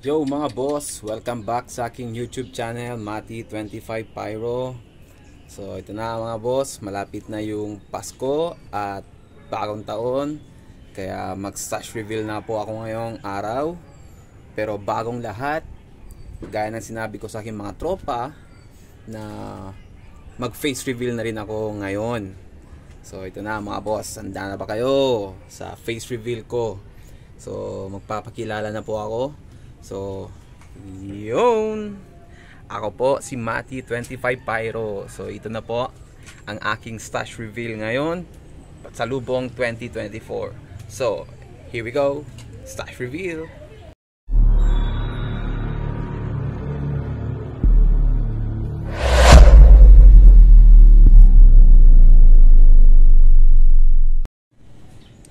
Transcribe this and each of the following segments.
Yo mga boss, welcome back sa aking YouTube channel, Mati25 Pyro. So ito na mga boss, malapit na yung Pasko at bagong taon. Kaya mag-stash reveal na po ako ngayong araw. Pero bagong lahat, gaya ng sinabi ko sa aking mga tropa, na mag-face reveal na rin ako ngayon. So ito na mga boss, handa na ba kayo sa face reveal ko? So magpapakilala na po ako. So, yun. Ako po si Mati25 Pyro. So, ito na po ang aking stash reveal ngayon sa lubong 2024. So, here we go. Stash reveal.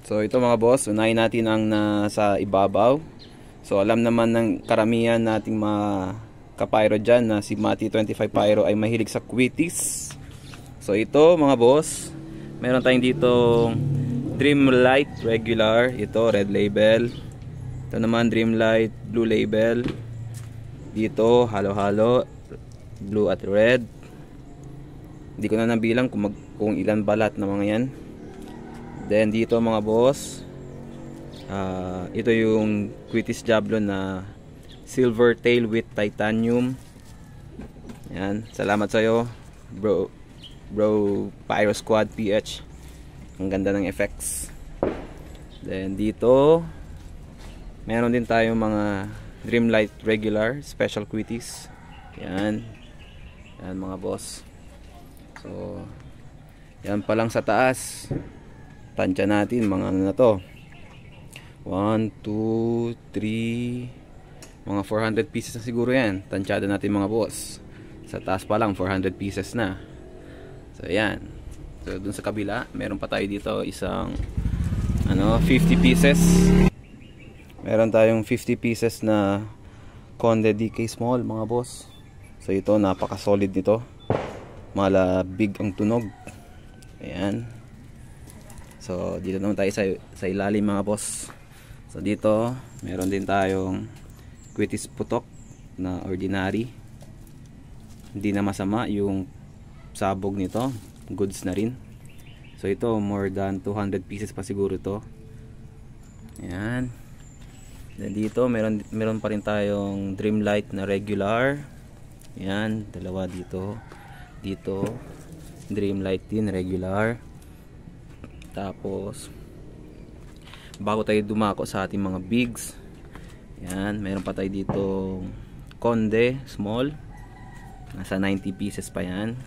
So, ito mga boss, unahin natin ang nasa ibabaw. So alam naman ng karamihan nating mga kapyro dyan na si Mati25 Pyro ay mahilig sa quitis. So ito mga boss, meron tayong dito Dreamlight regular, ito red label. Ito naman Dreamlight blue label. Dito halo-halo, blue at red. Hindi ko na nabilang kung ilan balat na mga yan. Then dito mga boss, ito yung Quitis Jablon na silver tail with titanium. Yan, salamat sa iyo bro Pyro Squad PH. Ang ganda ng effects. Then dito meron din tayong mga Dreamlight regular special Quitis. Yan mga boss. So yan pa lang sa taas. Tansya natin mga ano na to, 1, 2, 3, mga 400 pieces na siguro yan. Tansyado natin mga boss. Sa taas pa lang 400 pieces na. So yan. So dun sa kabila meron pa tayo dito isang 50 pieces. Meron tayong 50 pieces na Conde DK Small mga boss. So ito napaka solid nito. Mala big ang tunog. Ayan. So dito naman tayo sa ilalim mga boss. So dito, meron din tayong Quitis putok na ordinary. Hindi na masama yung sabog nito, goods na rin. So ito, more than 200 pieces pa siguro ito. Ayan. Then dito, meron pa rin tayong Dreamlight na regular. Ayan, dalawa dito. Dito, Dreamlight din regular. Tapos bago tayo dumako sa ating mga bigs, yan, meron pa tayo dito Conde small, nasa 90 pieces pa yan.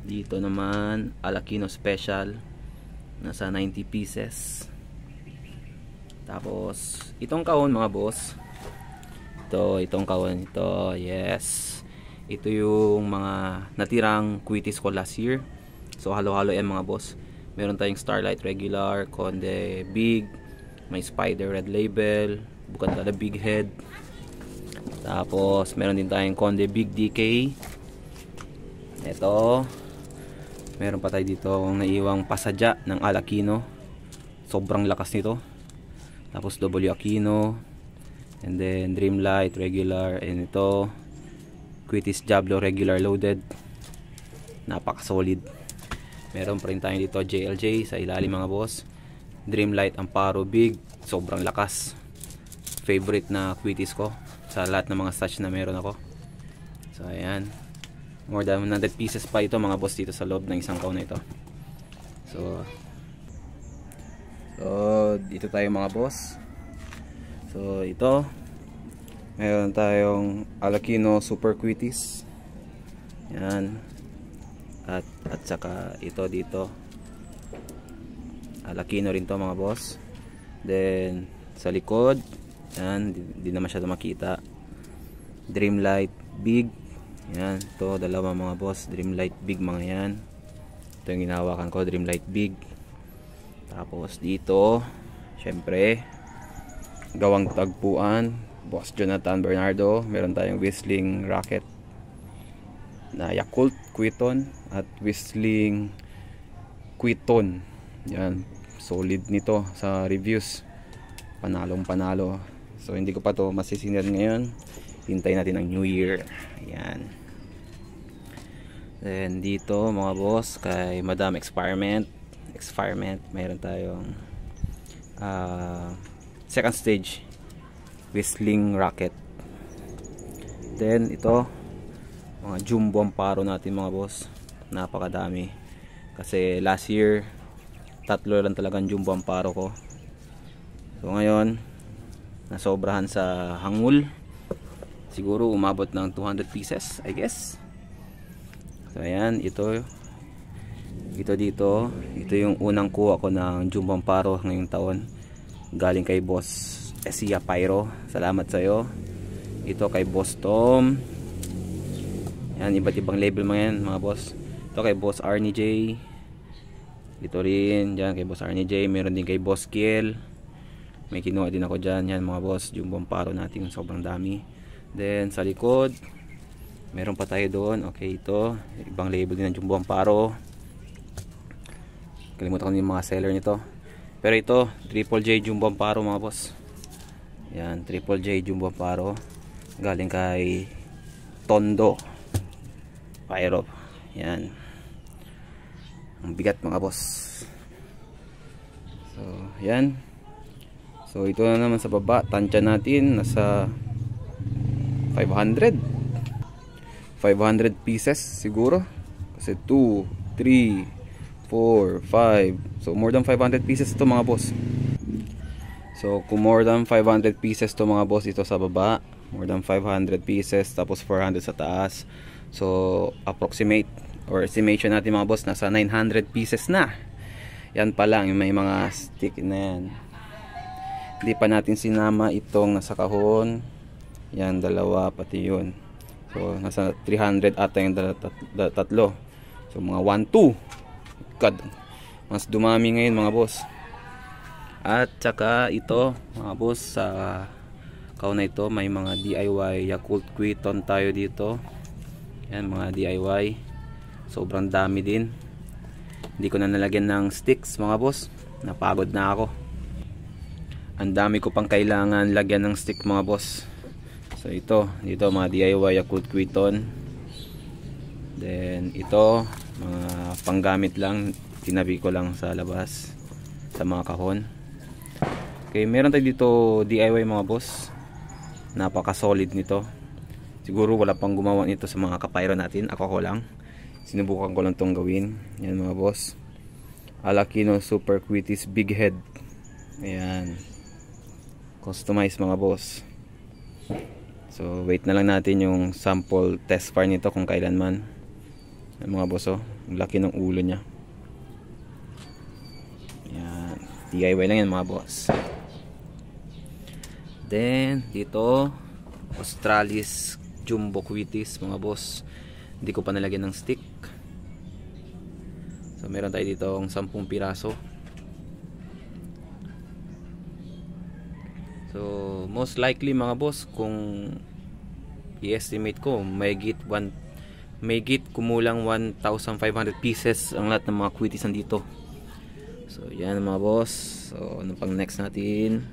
Dito naman Alakino special, nasa 90 pieces. Tapos itong kahon mga boss, itong kahon ito, yes, ito yung mga natirang Quitis ko last year. So halo-halo yan mga boss. Meron tayong Starlight regular, Conde big, may Spider red label, Bukandala big head. Tapos meron din tayong Conde big DK. Ito, meron pa tayo dito naiwang pasadya ng Alakino. Sobrang lakas nito. Tapos W Aquino, and then Dreamlight regular, and ito Quitis Jablo regular loaded. Napaka solid. Meron pa rin tayo dito JLJ sa ilalim mga boss. Dreamlight Amparo big, sobrang lakas. Favorite na Quitis ko sa lahat ng mga stash na meron ako. So ayan, more than 100 pieces pa ito mga boss dito sa loob ng isang kahon na ito. So dito tayo mga boss. So ito, meron tayong Alakino Super Quitis. Yan. At saka ito dito Alakino rin to mga boss. Then sa likod, yan, di na masyado makita, Dreamlight big. Yan, to dalawa mga boss, Dreamlight big mga yan. Ito yung hinahawakan ko, Dreamlight big. Tapos dito, syempre gawang tagpuan, Boss Jonathan Bernardo. Meron tayong Whistling Rocket na Yakult Quiton at Whistling Quiton. Yan, solid nito sa reviews. Panalong panalo So hindi ko pa to masisindihan ngayon. Hintayin natin ang New Year. Ayan. Then dito mga boss, kay Madam Experiment, mayroon tayong second stage whistling rocket. Then ito, mga jumbo amparo natin mga boss. Napakadami. Kasi last year, 3 lang talagang jumbo amparo ko. So ngayon, nasobrahan sa hangul. Siguro umabot ng 200 pieces, I guess. So ayan, ito dito. Ito yung unang kuha ko ng jumbo amparo ngayong taon. Galing kay Boss Esia Pyro. Salamat sa iyo. Ito kay Boss Tom. Yan, iba't ibang label mga yan mga boss. Ito kay Boss Arnie J. Ito rin, dyan kay Boss Arnie J. Meron din kay Boss Kiel. May kinuha din ako dyan. Yan mga boss, jumbo amparo natin, sobrang dami. Then sa likod, meron pa tayo doon. Okay, ito, ibang label din ng jumbo amparo. Kalimutan ko yung mga seller nito. Pero ito, Triple J jumbo amparo mga boss. Yan, Triple J jumbo amparo. Galing kay Tondo Pyro. Yan. Ang bigat mga boss. So, yan. So, ito na naman sa baba. Tansya natin. Nasa 500 pieces siguro. Kasi 2, 3, 4, 5. So, more than 500 pieces ito mga boss. So, kung more than 500 pieces to mga boss, ito sa baba. More than 500 pieces. Tapos 400 sa taas. So, approximate or estimation natin mga boss, nasa 900 pieces na. Yan pa lang, yung may mga stick na yan. Hindi pa natin sinama itong nasa kahon. Yan, dalawa, pati yun. So, nasa 300 ata yung tatlo. So, mga 1, 2. God, mas dumami ngayon mga boss. At saka ito, mga boss, sa kahon na ito, may mga DIY Yakult Quiton tayo dito. Yan, mga DIY. Sobrang dami din. Hindi ko na nalagyan ng sticks mga boss. Napagod na ako. Ang dami ko pang kailangan lagyan ng stick mga boss. So ito, dito mga DIY Yakult Quiton. Then ito, mga panggamit lang. Tinabi ko lang sa labas sa mga kahon. Okay, meron tayo dito DIY mga boss. Napaka solid nito. Siguro wala pang gumawa nito sa mga kapayro natin. Ako ko lang. Sinubukan ko lang itong gawin. Yan mga boss. Alakino Super Quitis Big Head. Ayan. Customize mga boss. So wait na lang natin yung sample test fire nito kung kailanman. Yan mga boss, oh. Ang laki ng ulo niya. Ayan. DIY lang yan mga boss. Then dito, Australis Jumbo Quitis mga boss. Hindi ko pa nalagyan ng stick. So meron tayo dito 10 piraso. So most likely mga boss, kung i-estimate ko, may git kumulang 1,500 pieces ang lahat ng mga quitis nandito. So yan mga boss. So ano pang next natin?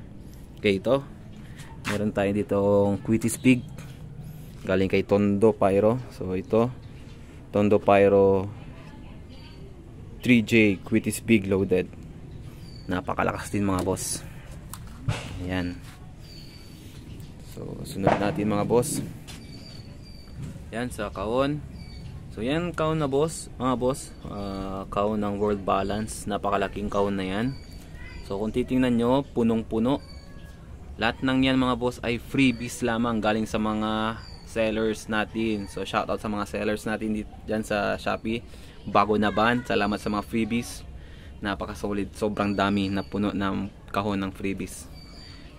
Okay, ito meron tayo dito Quitis Big. Galing kay Tondo Pyro. So ito, Tondo Pyro 3J Quitis Big Loaded. Napakalakas din mga boss. Ayan. So sunod natin mga boss. Yan sa kahon. So yan kahon na boss, mga boss. Kahon ng World Balance. Napakalaking kahon na yan. So kung titingnan nyo, punong-puno. Lahat ng yan mga boss ay freebies lamang galing sa mga sellers natin. So shoutout sa mga sellers natin dyan sa Shopee. Bago na ban, salamat sa mga freebies. Napaka solid, sobrang dami na puno ng kahon ng freebies.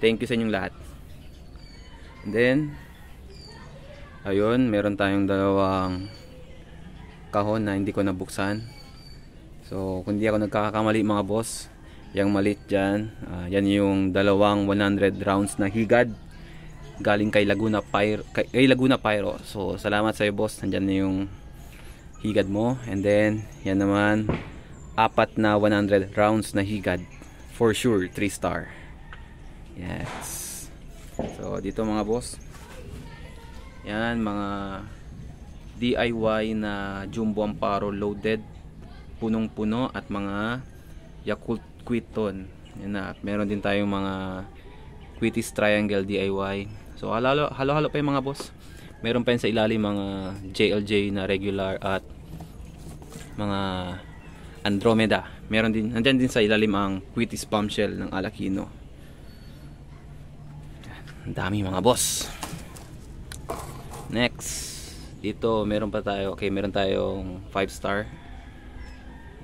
Thank you sa inyong lahat. And then ayun, meron tayong dalawang kahon na hindi ko nabuksan. So kung hindi ako nagkakamali mga boss, yung malit dyan, yan yung dalawang 100 rounds na higad galing kay Laguna Pyro. So salamat sa iyo boss, nandyan na yung higad mo. And then yan naman, 4 na 100 rounds na higad, for sure 3 star. Yes. So dito mga boss, yan mga DIY na Jumbo Amparo loaded, punong-puno, at mga Yakult Quiton. Yan na, meron din tayong mga Quitis Triangle DIY. So halo-halo pa yung mga boss. Meron pa yun sa ilalim mga JLJ na regular at mga Andromeda. Meron din, nandyan din sa ilalim ang Quitis Bombshell ng Alakino. Ang dami mga boss. Next, dito meron pa tayo, okay, meron tayong 5 star.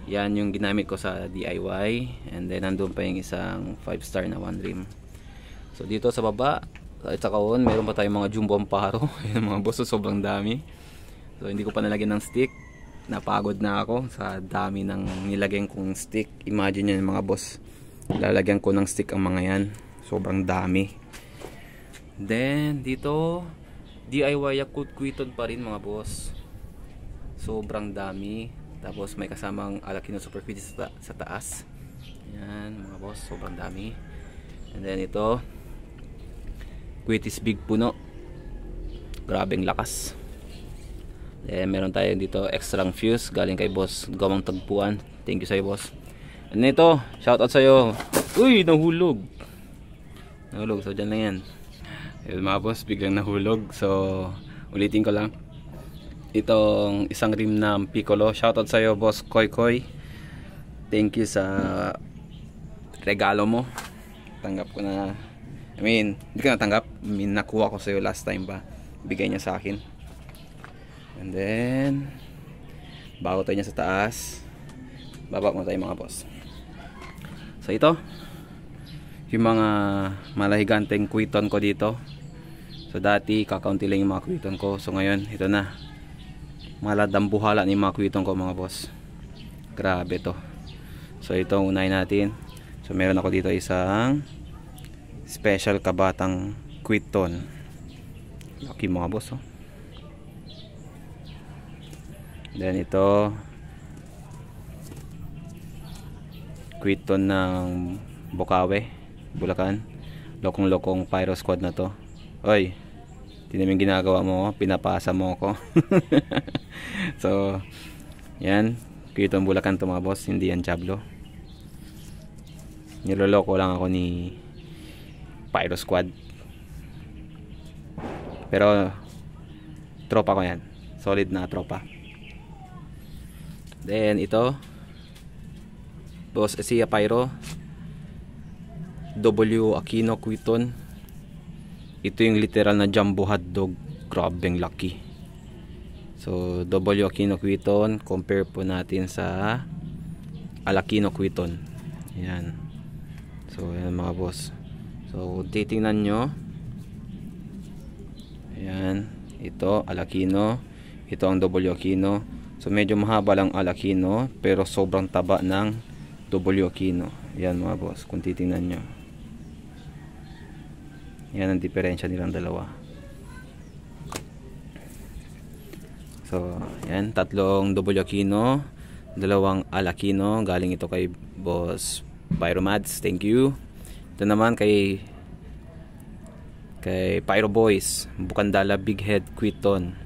Yan yung ginamit ko sa DIY. And then nandun pa yung isang 5 star na one rim. So dito sa baba at sa kaon, meron pa tayong mga Jumbo Amparo. Yan mga boss, sobrang dami. So hindi ko pa nalagyan ng stick. Napagod na ako sa dami ng nilagyan kong stick. Imagine yan mga boss, lalagyan ko ng stick ang mga yan. Sobrang dami. Then dito DIY Yakult Quiton pa rin mga boss. Sobrang dami. Tapos may kasamang Alakino Super Quitis sa taas. Yan mga boss, sobrang dami. And then ito Quitis Big Puno. Grabeng lakas. Then meron tayo dito extra fuse galing kay boss Gawang Tagpuan. Thank you sa'yo boss. And ito, shoutout sa'yo. Uy, nahulog. So dyan lang yan. Ayun mga boss, biglang nahulog. So ulitin ko lang. Itong isang rim ng Piccolo. Shoutout sa'yo boss Koy Koy. Thank you sa regalo mo. Tanggap ko na. I mean, hindi ko natanggap. I mean, nakuha ko sa'yo last time pa. Bigay niya sa akin. And then bago tayo niya sa taas, baba mo tayo mga boss. So ito yung mga malahiganteng Quiton ko dito. So dati kakaunti lang yung mga Quiton ko. So ngayon ito na, maladambuhala ni mga Quiton ko mga boss. Grabe to. So ito unahin natin. So meron ako dito isang special kabatang Quiton. Laki mga boss oh. Then ito Quiton ng Bukawi, Bulacan. Lokong-lokong Pyro Squad na to. Oy, hindi naman ginagawa mo, pinapasa mo ako. So yan, Quiton Bulacan to mga boss, hindi yan Chablo. Niloloko lang ako ni Pyro Squad. Pero tropa ko yan, solid na tropa. Then ito boss Asia Pyro W Aquino Quiton. Ito yung literal na jumbo hotdog. Grabeng laki. So W Aquino Quiton, compare po natin sa Alakino Quiton. Yan. So yan mga boss. So titingnan nyo. Ayan, ito Alakino, ito ang W Aquino. So medyo mahaba lang Alakino, pero sobrang taba ng W Aquino. Yan mga boss, kung titingnan nyo. Yan ang diferensya nilang dalawa. So yan, tatlong W Aquino, dalawang Alakino. Galing ito kay boss Pyromads, thank you. Ito naman kay Pyro Boys, Bukandala Big Head Quiton.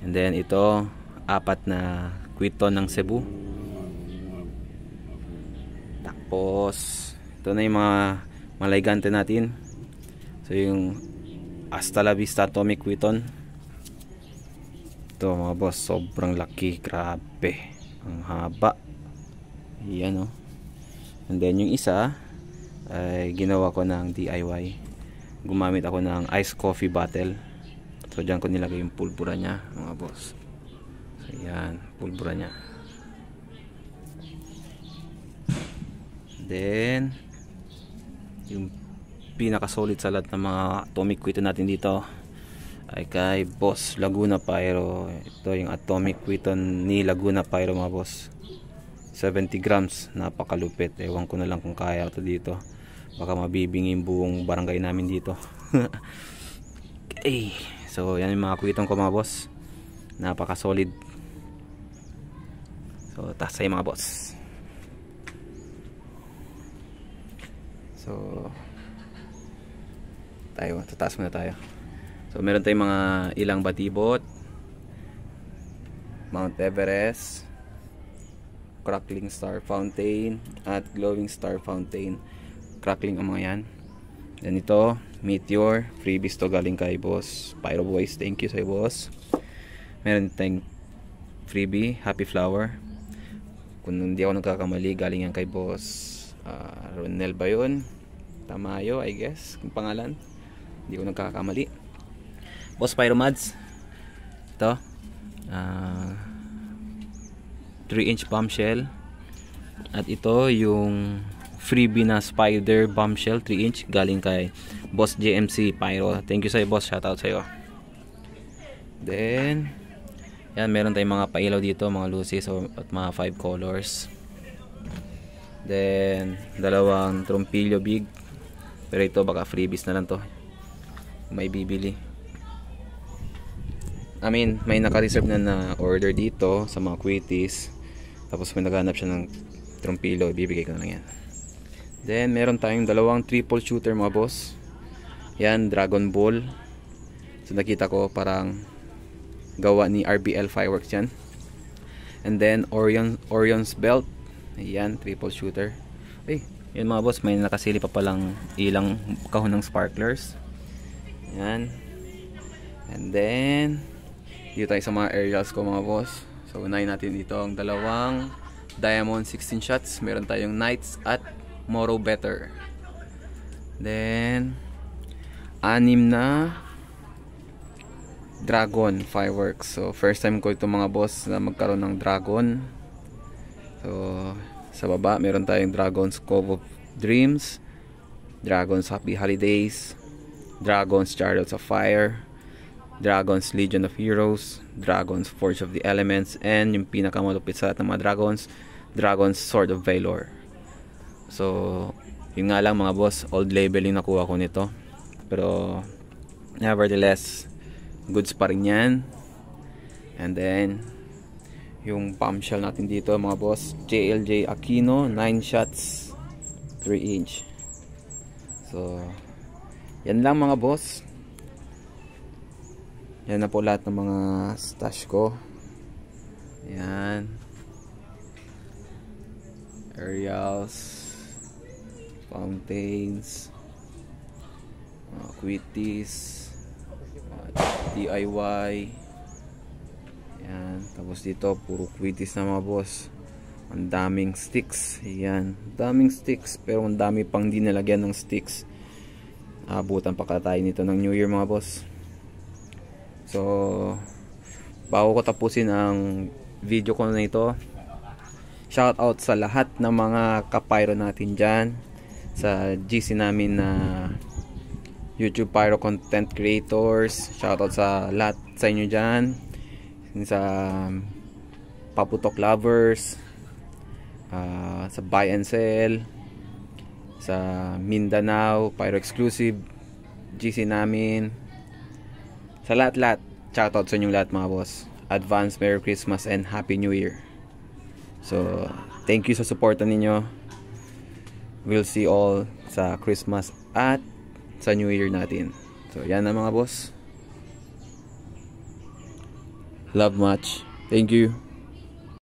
And then ito, 4 na Quiton ng Cebu. Tapos ito na yung mga malaygante natin. So yung Hasta La Vista Atomic Quiton. Ito mga boss, sobrang laki, grabe, ang haba. Yan oh. And then yung isa ay ginawa ko ng DIY. Gumamit ako ng ice coffee bottle. So dyan ko nilagay yung pulbura nya mga boss. So yan, pulbura nya. Then yung pinaka solid sa lahat ng mga atomic Quiton natin dito ay kay boss Laguna Pyro. Ito yung atomic Quiton ni Laguna Pyro mga boss. 70 grams, napakalupit. Ewan ko na lang kung kaya ito dito. Baka mabibingin buong barangay namin dito. Okay. So yan yung mga Quiton ko mga boss. Napaka solid. So tasay mga boss. So tayo. Tataas muna tayo. So meron tayong mga ilang batibot, Mount Everest, Crackling Star Fountain, at Glowing Star Fountain. Crackling ang mga yan. Then ito, Meteor, freebies to galing kay Boss Pyro Boys. Thank you sa boss. Meron tayong freebie, Happy Flower. Kung hindi ako nagkakamali, galing yan kay Boss Ronel ba yun? Tamayo, I guess, kung pangalan. Hindi ko nagkakamali. Boss Pyro Mads. Ito, 3-inch bombshell. At ito yung freebie na spider bombshell 3-inch galing kay Boss JMC Pyro. Thank you sa boss, shoutout sa iyo. Then yan, meron tayong mga pailaw dito, mga luces at mga 5 colors. Then dalawang trompilyo big, pero ito baka freebies na lang to, may bibili. I mean, may naka-reserve na order dito sa mga quitties. Tapos may naghanap siya ng trompilo, bibigay ko na lang yan. Then meron tayong dalawang triple shooter mga boss. Yan, Dragon Ball. So nakita ko parang gawa ni RBL Fireworks yan. And then Orion's Belt. Yan, triple shooter. Ay, yan mga boss, may nakasili pa palang ilang kahon ng sparklers. Yan. And then dito tayo sa mga aerials ko mga boss. So unahin natin dito ang dalawang Diamond 16 shots. Meron tayong Knights at Moro Better. Then 6 na Dragon Fireworks. So first time ko itong mga boss na magkaroon ng Dragon. So sa baba meron tayong Dragon's Cove of Dreams, Dragon's Happy Holidays, Dragon's Chariots of Fire, Dragon's Legion of Heroes, Dragon's Forge of the Elements, and yung pinakamalupit sa lahat ng mga dragons, Dragon's Sword of Valor. So yun nga lang mga boss, old label yung nakuha ko nito, pero nevertheless goods pa rin yan. And then yung bombshell natin dito mga boss, JLJ Aquino 9 shots 3-inch. So yan lang mga boss. Yan na po lahat ng mga stash ko. Yan, aerials, fountains, quitties, DIY. Yan, tapos dito puro quitties na mga boss. Ang daming sticks. Yan, daming sticks, pero ang dami pang di nalagyan ng sticks. Abutan pa tayo nito ng New Year mga boss. So bago ko tapusin ang video ko na ito, shout out sa lahat ng mga kapyro natin dyan sa GC namin na YouTube Pyro Content Creators. Shout out sa lahat sa inyo dyan, sa Paputok Lovers, sa Buy and Sell, sa Mindanao Pyro Exclusive GC namin, sa lahat-lahat. Shoutout sa inyong lahat mga boss. Advance Merry Christmas and Happy New Year. So thank you sa suporta ninyo. We'll see all sa Christmas at sa New Year natin. So yan na mga boss. Love much. Thank you.